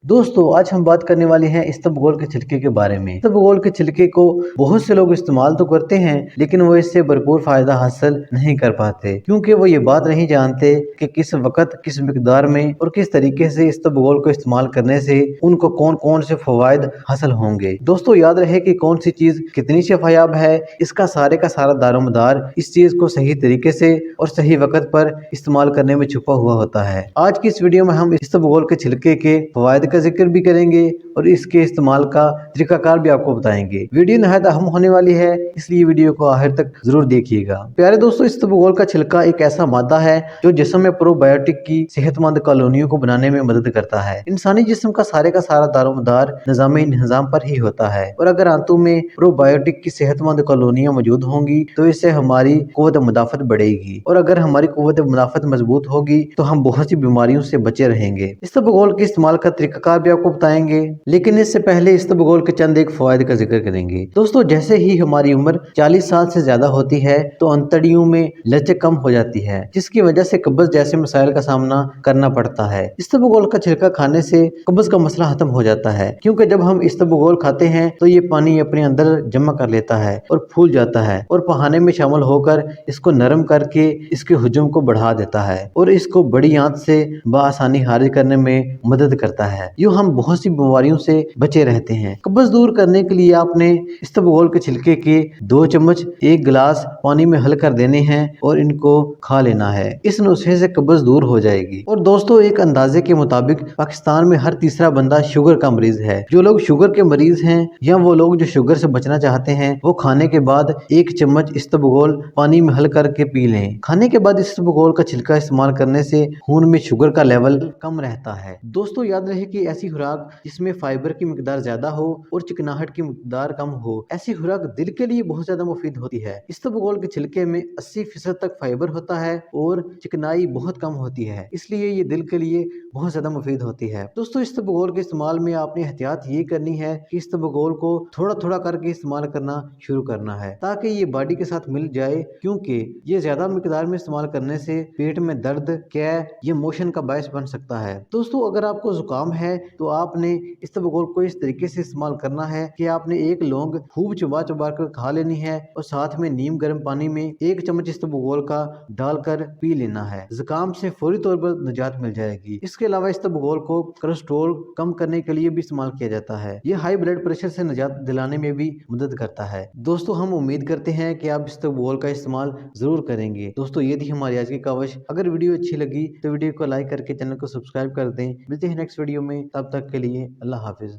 दोस्तों आज हम बात करने वाले हैं इसबगोल के छिलके के बारे में। इसबगोल के छिलके को बहुत से लोग इस्तेमाल तो करते हैं, लेकिन वो इससे भरपूर फायदा हासिल नहीं कर पाते, क्योंकि वो ये बात नहीं जानते कि किस वक्त, किस मिकदार में और किस तरीके से इसबगोल को इस्तेमाल करने से उनको कौन कौन से फवायद हासिल होंगे। दोस्तों याद रहे कि कौन सी चीज कितनी शफायाब है, इसका सारे का सारा दारोमदार इस चीज को सही तरीके से और सही वक्त पर इस्तेमाल करने में छुपा हुआ होता है। आज की इस वीडियो में हम इसबगोल के छिलके के फवायद का जिक्र भी करेंगे और इसके इस्तेमाल का तरीकाकार भी आपको बताएंगे। वीडियो निहायत अहम होने वाली है, इसलिए वीडियो को आखिर तक जरूर देखिएगा। प्यारे दोस्तों, इसबगोल का छिलका एक ऐसा मादा है जो जिस्म में प्रोबायोटिक की सेहतमंद कॉलोनियों को बनाने में मदद करता है। इंसानी जिस्म का सारा दारोमदार निजामी निजाम पर ही होता है, और अगर आंतों में प्रोबायोटिक की सेहतमंद कॉलोनियां मौजूद होंगी तो इससे हमारी कुव्वत मुदाफत बढ़ेगी, और अगर हमारी कुव्वत मुदाफत मजबूत होगी तो हम बहुत सी बीमारियों से बचे रहेंगे। इसबगोल के इस्तेमाल का तरीकाकार भी आपको बताएंगे, लेकिन इससे पहले इसबगोल के चंद एक फवायद का जिक्र करेंगे। दोस्तों जैसे ही हमारी उम्र 40 साल से ज्यादा होती है तो अंतड़ियों में लचक कम हो जाती है, जिसकी वजह से कब्ज जैसे मसाइल का सामना करना पड़ता है। इसबगोल का छिलका खाने से कब्ज का मसला खत्म हो जाता है, क्योंकि जब हम इसबगोल खाते हैं तो ये पानी अपने अंदर जमा कर लेता है और फूल जाता है, और पहाने में शामिल होकर इसको नरम करके इसके हुजूम को बढ़ा देता है और इसको बड़ी आंत से बआसानी खारिज करने में मदद करता है। यूं हम बहुत सी बीमारियों से बचे रहते हैं। कब्ज दूर करने के लिए आपने इसबगोल के छिलके के 2 चम्मच 1 गिलास पानी में हल कर देने हैं और इनको खा लेना है। इस नुस्खे से कब्ज दूर हो जाएगी। और दोस्तों एक अंदाजे के मुताबिक पाकिस्तान में हर तीसरा बंदा शुगर का मरीज है। जो लोग शुगर के मरीज हैं या वो लोग जो शुगर से बचना चाहते हैं, वो खाने के बाद 1 चम्मच इसबगोल पानी में हल करके पी लें। खाने के बाद इसबगोल का छिलका इस्तेमाल करने से खून में शुगर का लेवल कम रहता है। दोस्तों याद रहे कि ऐसी खुराक जिसमें फाइबर की मिकदार ज्यादा हो और चिकनाहट की मिकदार कम हो, ऐसी खुराक दिल के लिए बहुत ज्यादा मुफीद होती है। इसबगोल के छिलके में 80% तक फाइबर होता है और चिकनाई बहुत कम होती है, इसलिए ये दिल के लिए बहुत ज्यादा मुफीद होती है। दोस्तों इसबगोल के इस्तेमाल में आपने एहतियात ये करनी है कि इसबगोल को थोड़ा थोड़ा करके इस्तेमाल करना शुरू करना है, ताकि ये बॉडी के साथ मिल जाए, क्योंकि ये ज्यादा मिकदार में इस्तेमाल करने से पेट में दर्द, कै, ये मोशन का बायस बन सकता है। दोस्तों अगर आपको जुकाम है तो आपने इसबगोल को इस तरीके से इस्तेमाल करना है कि आपने 1 लौंग खूब चबा चबा कर खा लेनी है और साथ में नीम गर्म पानी में 1 चम्मच इसबगोल का डालकर पी लेना है। जुकाम से फौरी तौर पर निजात मिल जाएगी। इसके अलावा इसबगोल को कोलेस्ट्रॉल कम करने के लिए भी इस्तेमाल किया जाता है। ये हाई ब्लड प्रेशर से निजात दिलाने में भी मदद करता है। दोस्तों हम उम्मीद करते हैं कि आप इसबगोल का इस्तेमाल जरूर करेंगे। दोस्तों ये थी हमारी आज की काविश। अगर वीडियो अच्छी लगी तो वीडियो को लाइक करके चैनल को सब्सक्राइब कर दें। मिलते हैं नेक्स्ट वीडियो में, तब तक के लिए अल्लाह हाफिज।